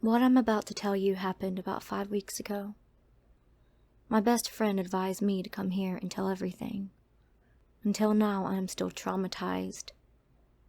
What I'm about to tell you happened about 5 weeks ago. My best friend advised me to come here and tell everything. Until now, I am still traumatized,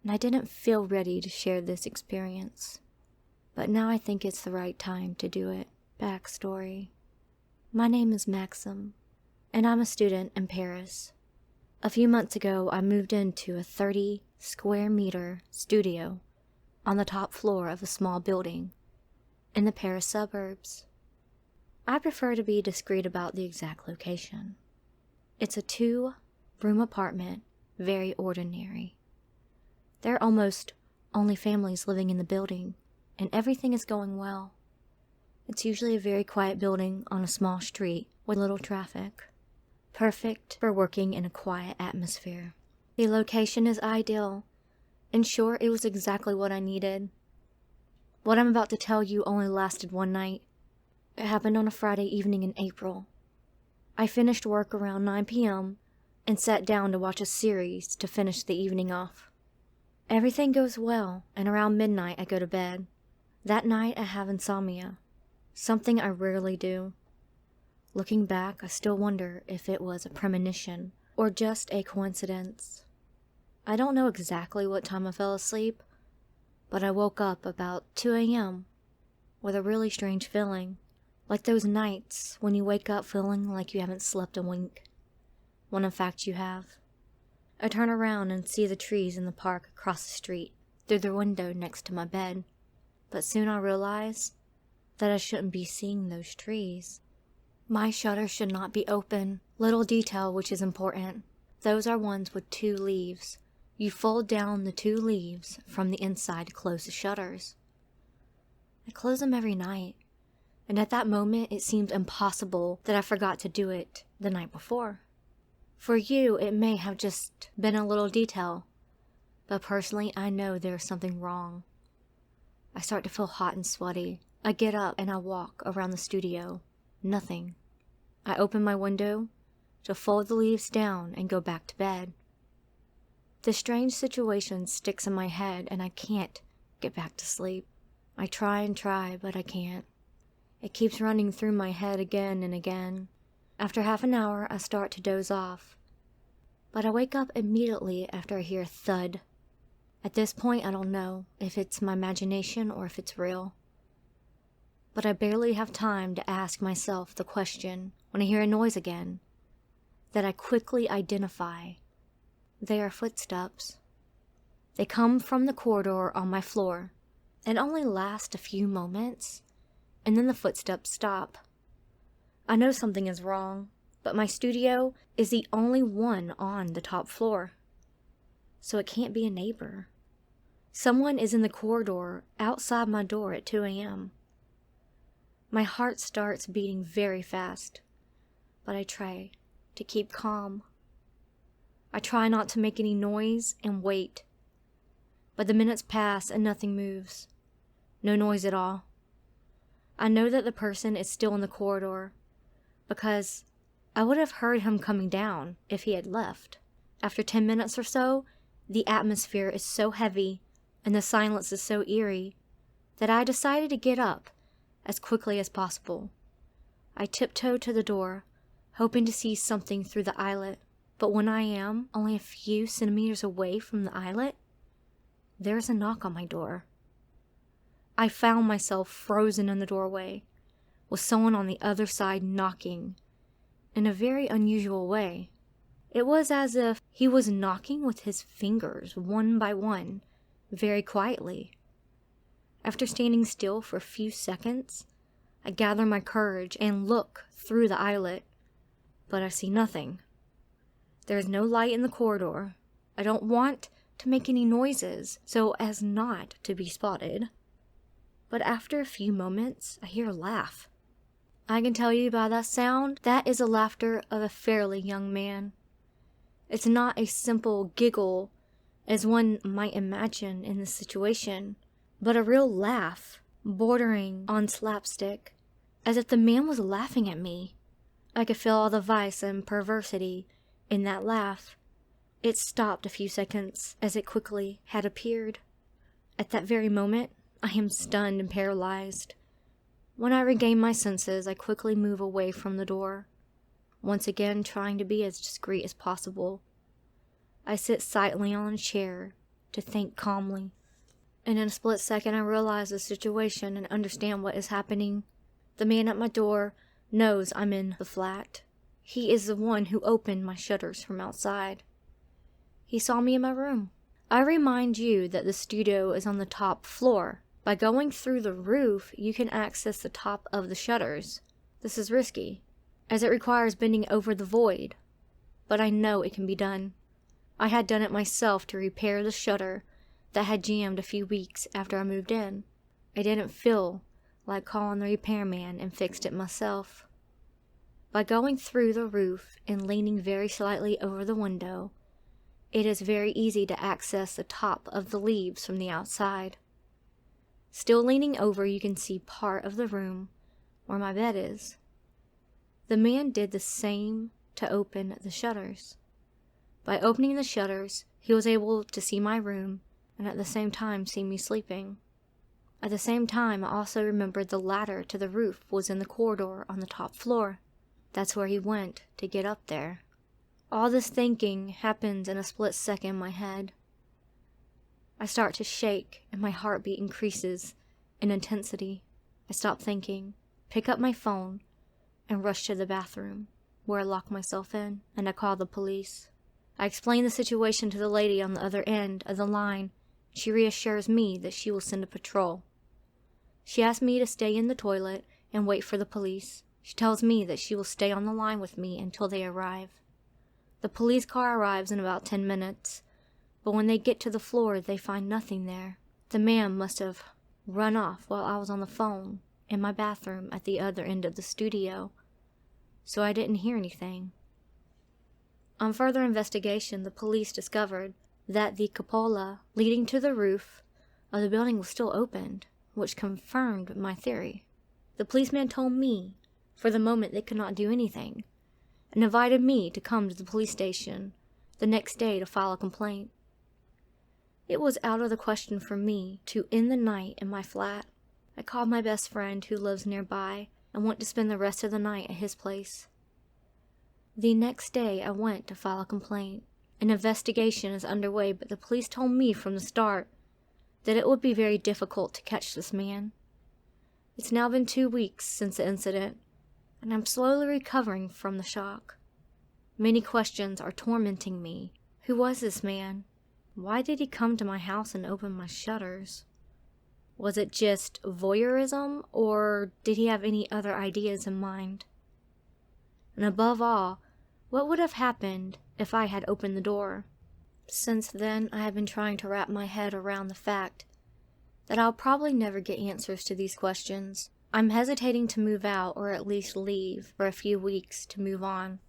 and I didn't feel ready to share this experience. But now I think it's the right time to do it. Backstory. My name is Maxim, and I'm a student in Paris. A few months ago, I moved into a 30 square meter studio on the top floor of a small building in the Paris suburbs. I prefer to be discreet about the exact location. It's a 2-room apartment, very ordinary. There are almost only families living in the building, and everything is going well. It's usually a very quiet building on a small street with little traffic. Perfect for working in a quiet atmosphere. The location is ideal. In short, it was exactly what I needed. What I'm about to tell you only lasted one night. It happened on a Friday evening in April. I finished work around 9 p.m. and sat down to watch a series to finish the evening off. Everything goes well, and around midnight I go to bed. That night I have insomnia, something I rarely do. Looking back, I still wonder if it was a premonition or just a coincidence. I don't know exactly what time I fell asleep, but I woke up about 2 a.m. with a really strange feeling, like those nights when you wake up feeling like you haven't slept a wink, when in fact you have. I turn around and see the trees in the park across the street through the window next to my bed, but soon I realize that I shouldn't be seeing those trees. My shutters should not be open. Little detail which is important. Those are ones with 2 leaves. You fold down the 2 leaves from the inside to close the shutters. I close them every night, and at that moment it seemed impossible that I forgot to do it the night before. For you, it may have just been a little detail, but personally I know there's something wrong. I start to feel hot and sweaty. I get up and I walk around the studio. Nothing. I open my window to fold the leaves down and go back to bed. The strange situation sticks in my head and I can't get back to sleep. I try and try, but I can't. It keeps running through my head again and again. After half an hour, I start to doze off. But I wake up immediately after I hear a thud. At this point, I don't know if it's my imagination or if it's real. But I barely have time to ask myself the question when I hear a noise again that I quickly identify. They are footsteps. They come from the corridor on my floor and only last a few moments, and then the footsteps stop. I know something is wrong, but my studio is the only one on the top floor, so it can't be a neighbor. Someone is in the corridor outside my door at 2 a.m. My heart starts beating very fast, but I try to keep calm. I try not to make any noise and wait. But the minutes pass and nothing moves. No noise at all. I know that the person is still in the corridor because I would have heard him coming down if he had left. After 10 minutes or so, the atmosphere is so heavy and the silence is so eerie that I decided to get up as quickly as possible. I tiptoe to the door, hoping to see something through the eyelet, but when I am only a few centimeters away from the eyelet, there's a knock on my door. I found myself frozen in the doorway, with someone on the other side knocking, in a very unusual way. It was as if he was knocking with his fingers, one by one, very quietly. After standing still for a few seconds, I gather my courage and look through the eyelet, but I see nothing. There is no light in the corridor. I don't want to make any noises so as not to be spotted. But after a few moments, I hear a laugh. I can tell you by that sound, that is the laughter of a fairly young man. It's not a simple giggle as one might imagine in this situation, but a real laugh, bordering on slapstick, as if the man was laughing at me. I could feel all the vice and perversity in that laugh. It stopped a few seconds as it quickly had appeared. At that very moment, I am stunned and paralyzed. When I regain my senses, I quickly move away from the door, once again trying to be as discreet as possible. I sit silently on a chair to think calmly, and in a split second I realize the situation and understand what is happening. The man at my door knows I'm in the flat. He is the one who opened my shutters from outside. He saw me in my room. I remind you that the studio is on the top floor. By going through the roof, you can access the top of the shutters. This is risky, as it requires bending over the void, but I know it can be done. I had done it myself to repair the shutter that had jammed a few weeks after I moved in. I didn't feel like calling the repairman and fixed it myself. By going through the roof and leaning very slightly over the window, it is very easy to access the top of the leaves from the outside. Still leaning over, you can see part of the room where my bed is. The man did the same to open the shutters. By opening the shutters, he was able to see my room and at the same time see me sleeping. At the same time, I also remembered the ladder to the roof was in the corridor on the top floor. That's where he went to get up there. All this thinking happens in a split second in my head. I start to shake and my heartbeat increases in intensity. I stop thinking, pick up my phone, and rush to the bathroom, where I lock myself in, and I call the police. I explain the situation to the lady on the other end of the line. She reassures me that she will send a patrol. She asks me to stay in the toilet and wait for the police. She tells me that she will stay on the line with me until they arrive. The police car arrives in about 10 minutes, but when they get to the floor, they find nothing there. The man must have run off while I was on the phone in my bathroom at the other end of the studio, so I didn't hear anything. On further investigation, the police discovered that the cupola leading to the roof of the building was still opened, which confirmed my theory. The policeman told me, for the moment, they could not do anything, and invited me to come to the police station the next day to file a complaint. It was out of the question for me to end the night in my flat. I called my best friend who lives nearby and went to spend the rest of the night at his place. The next day I went to file a complaint. An investigation is underway, but the police told me from the start that it would be very difficult to catch this man. It's now been 2 weeks since the incident, and I'm slowly recovering from the shock. Many questions are tormenting me. Who was this man? Why did he come to my house and open my shutters? Was it just voyeurism, or did he have any other ideas in mind? And above all, what would have happened if I had opened the door? Since then, I have been trying to wrap my head around the fact that I'll probably never get answers to these questions. I'm hesitating to move out, or at least leave for a few weeks to move on.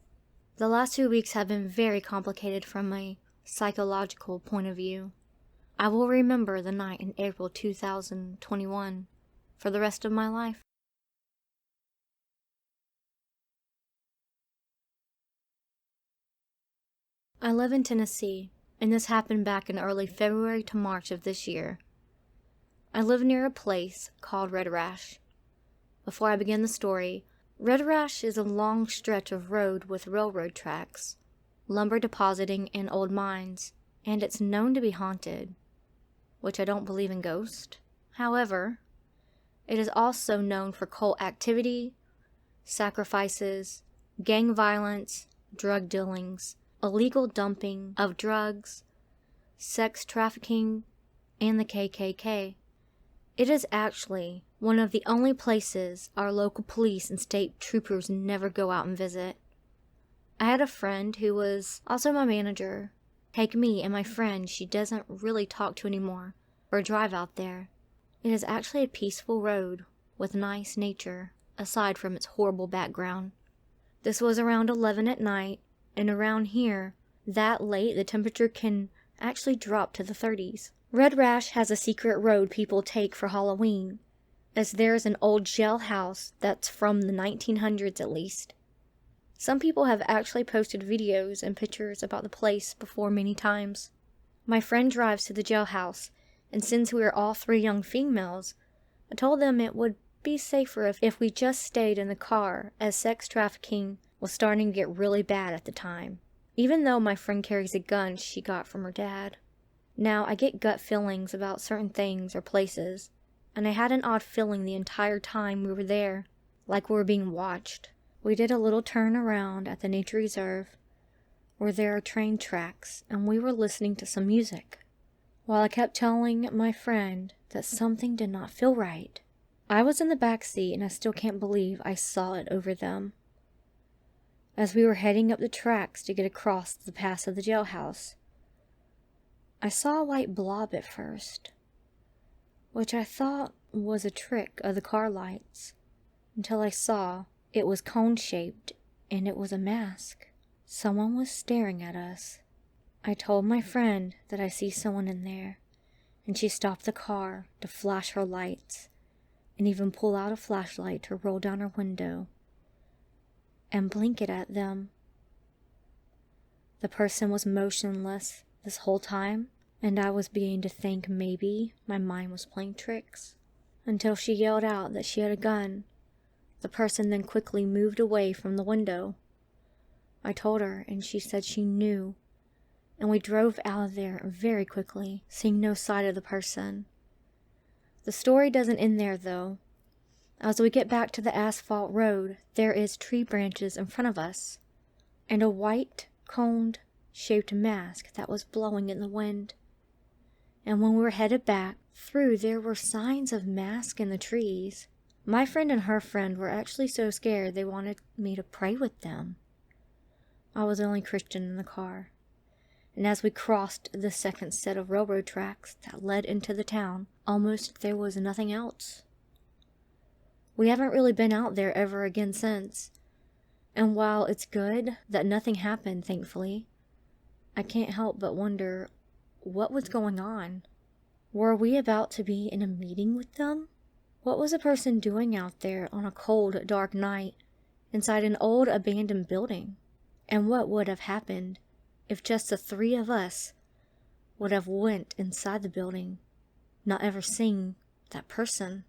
The last 2 weeks have been very complicated from a psychological point of view. I will remember the night in April 2021 for the rest of my life. I live in Tennessee, and this happened back in early February to March of this year. I live near a place called Red Rash. Before I begin the story, Red Rash is a long stretch of road with railroad tracks, lumber depositing, and old mines, and it's known to be haunted, which I don't believe in ghosts. However, it is also known for cult activity, sacrifices, gang violence, drug dealings, illegal dumping of drugs, sex trafficking, and the KKK. It is actually one of the only places our local police and state troopers never go out and visit. I had a friend who was also my manager take me and my friend she doesn't really talk to anymore for a drive out there. It is actually a peaceful road with nice nature, aside from its horrible background. This was around 11 at night, and around here, that late the temperature can actually drop to the 30s. Red Rash has a secret road people take for Halloween, as there's an old jailhouse that's from the 1900s at least. Some people have actually posted videos and pictures about the place before many times. My friend drives to the jailhouse, and since we are all 3 young females, I told them it would be safer if we just stayed in the car, as sex trafficking was starting to get really bad at the time. Even though my friend carries a gun she got from her dad. Now, I get gut feelings about certain things or places, and I had an odd feeling the entire time we were there, like we were being watched. We did a little turn around at the nature reserve, where there are train tracks, and we were listening to some music, while I kept telling my friend that something did not feel right. I was in the back seat, and I still can't believe I saw it over them. As we were heading up the tracks to get across the pass of the jailhouse, I saw a white blob at first, which I thought was a trick of the car lights, until I saw it was cone-shaped and it was a mask. Someone was staring at us. I told my friend that I see someone in there, and she stopped the car to flash her lights and even pull out a flashlight to roll down her window and blink it at them. The person was motionless this whole time, and I was beginning to think maybe my mind was playing tricks, until she yelled out that she had a gun. The person then quickly moved away from the window. I told her, and she said she knew, and we drove out of there very quickly, seeing no sight of the person. The story doesn't end there, though. As we get back to the asphalt road, there is tree branches in front of us, and a white, coned-shaped mask that was blowing in the wind. And when we were headed back through, there were signs of masks in the trees. My friend and her friend were actually so scared they wanted me to pray with them. I was the only Christian in the car. And as we crossed the second set of railroad tracks that led into the town, almost there was nothing else. We haven't really been out there ever again since. And while it's good that nothing happened, thankfully, I can't help but wonder what was going on. Were we about to be in a meeting with them? What was a person doing out there on a cold, dark night inside an old abandoned building? And what would have happened if just the three of us would have went inside the building, not ever seeing that person?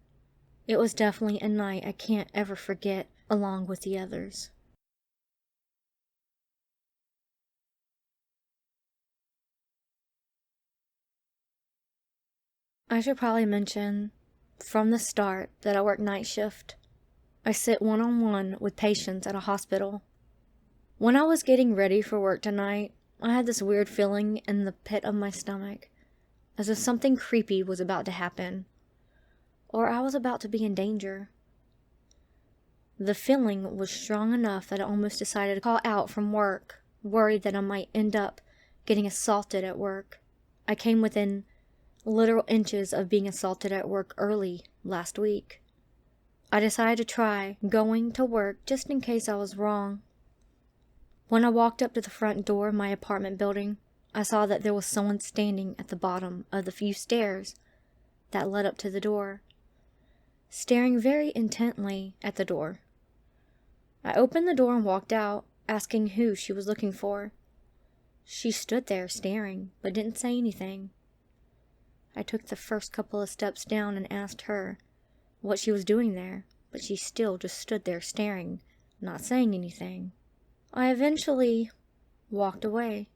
It was definitely a night I can't ever forget, along with the others. I should probably mention from the start that I work night shift. I sit one-on-one with patients at a hospital. When I was getting ready for work tonight, I had this weird feeling in the pit of my stomach, as if something creepy was about to happen, or I was about to be in danger. The feeling was strong enough that I almost decided to call out from work, worried that I might end up getting assaulted at work. I came within literal inches of being assaulted at work early last week. I decided to try going to work just in case I was wrong. When I walked up to the front door of my apartment building, I saw that there was someone standing at the bottom of the few stairs that led up to the door, staring very intently at the door. I opened the door and walked out, asking who she was looking for. She stood there staring, but didn't say anything. I took the first couple of steps down and asked her what she was doing there, but she still just stood there staring, not saying anything. I eventually walked away,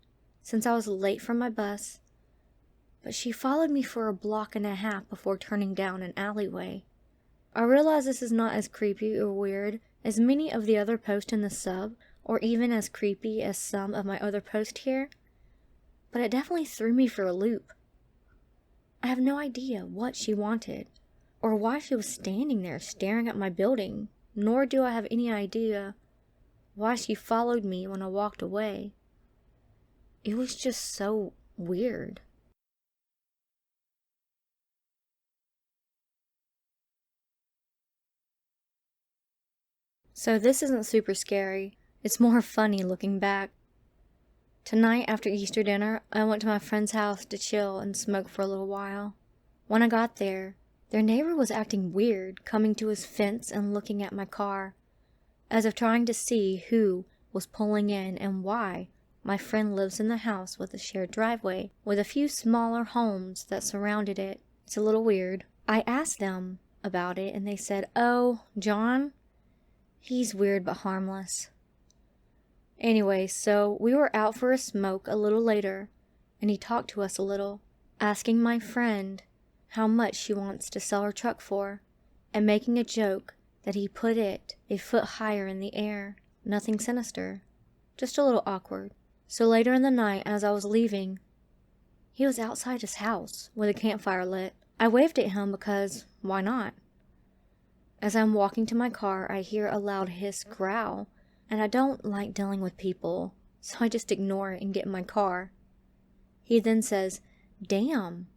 since I was late for my bus, but she followed me for a block and a half before turning down an alleyway. I realize this is not as creepy or weird as many of the other posts in the sub, or even as creepy as some of my other posts here, but it definitely threw me for a loop. I have no idea what she wanted, or why she was standing there staring at my building, nor do I have any idea why she followed me when I walked away. It was just so weird. So this isn't super scary, it's more funny looking back. Tonight after Easter dinner, I went to my friend's house to chill and smoke for a little while. When I got there, their neighbor was acting weird, coming to his fence and looking at my car, as if trying to see who was pulling in and why. My friend lives in the house with a shared driveway, with a few smaller homes that surrounded it. It's a little weird. I asked them about it, and they said, "Oh, John? He's weird but harmless." Anyway, so we were out for a smoke a little later, and he talked to us a little, asking my friend how much she wants to sell her truck for, and making a joke that he put it a foot higher in the air. Nothing sinister, just a little awkward. So later in the night, as I was leaving, he was outside his house with a campfire lit. I waved at him because, why not? As I'm walking to my car, I hear a loud hiss growl, and I don't like dealing with people, so I just ignore it and get in my car. He then says, "Damn,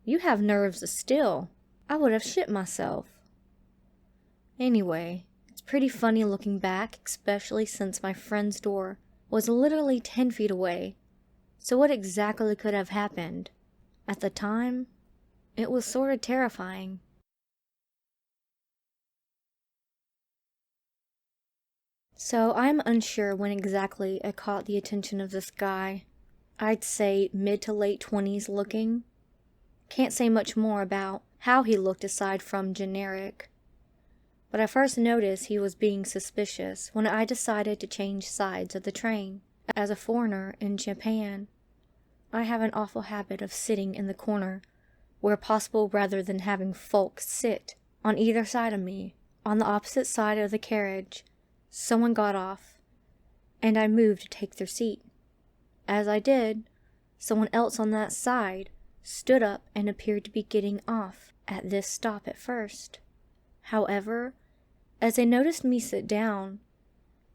you have nerves of steel. I would have shit myself." Anyway, it's pretty funny looking back, especially since my friend's door was literally 10 feet away. So what exactly could have happened? At the time, it was sort of terrifying. So I'm unsure when exactly I caught the attention of this guy. I'd say mid to late 20s looking. Can't say much more about how he looked aside from generic. But I first noticed he was being suspicious when I decided to change sides of the train. As a foreigner in Japan, I have an awful habit of sitting in the corner where possible rather than having folks sit on either side of me. On the opposite side of the carriage, someone got off, and I moved to take their seat. As I did, someone else on that side stood up and appeared to be getting off at this stop at first. However, as they noticed me sit down,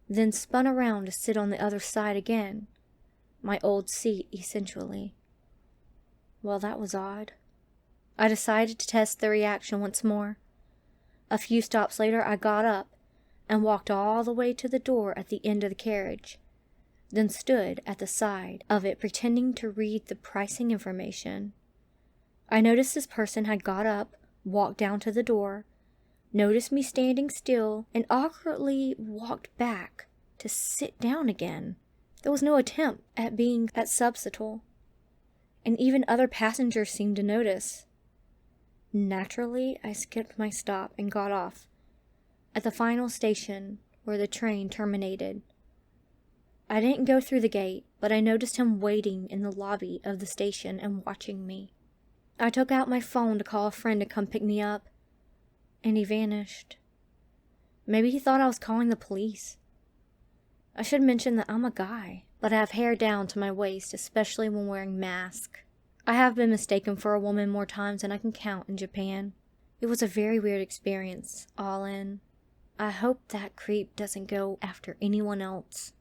then spun around to sit on the other side again, my old seat essentially. Well, that was odd. I decided to test their reaction once more. A few stops later, I got up and walked all the way to the door at the end of the carriage, then stood at the side of it pretending to read the pricing information. I noticed this person had got up, walked down to the door, noticed me standing still, and awkwardly walked back to sit down again. There was no attempt at being subtle, and even other passengers seemed to notice. Naturally, I skipped my stop and got off at the final station where the train terminated. I didn't go through the gate, but I noticed him waiting in the lobby of the station and watching me. I took out my phone to call a friend to come pick me up, and he vanished. Maybe he thought I was calling the police. I should mention that I'm a guy, but I have hair down to my waist, especially when wearing masks. I have been mistaken for a woman more times than I can count in Japan. It was a very weird experience, all in. I hope that creep doesn't go after anyone else.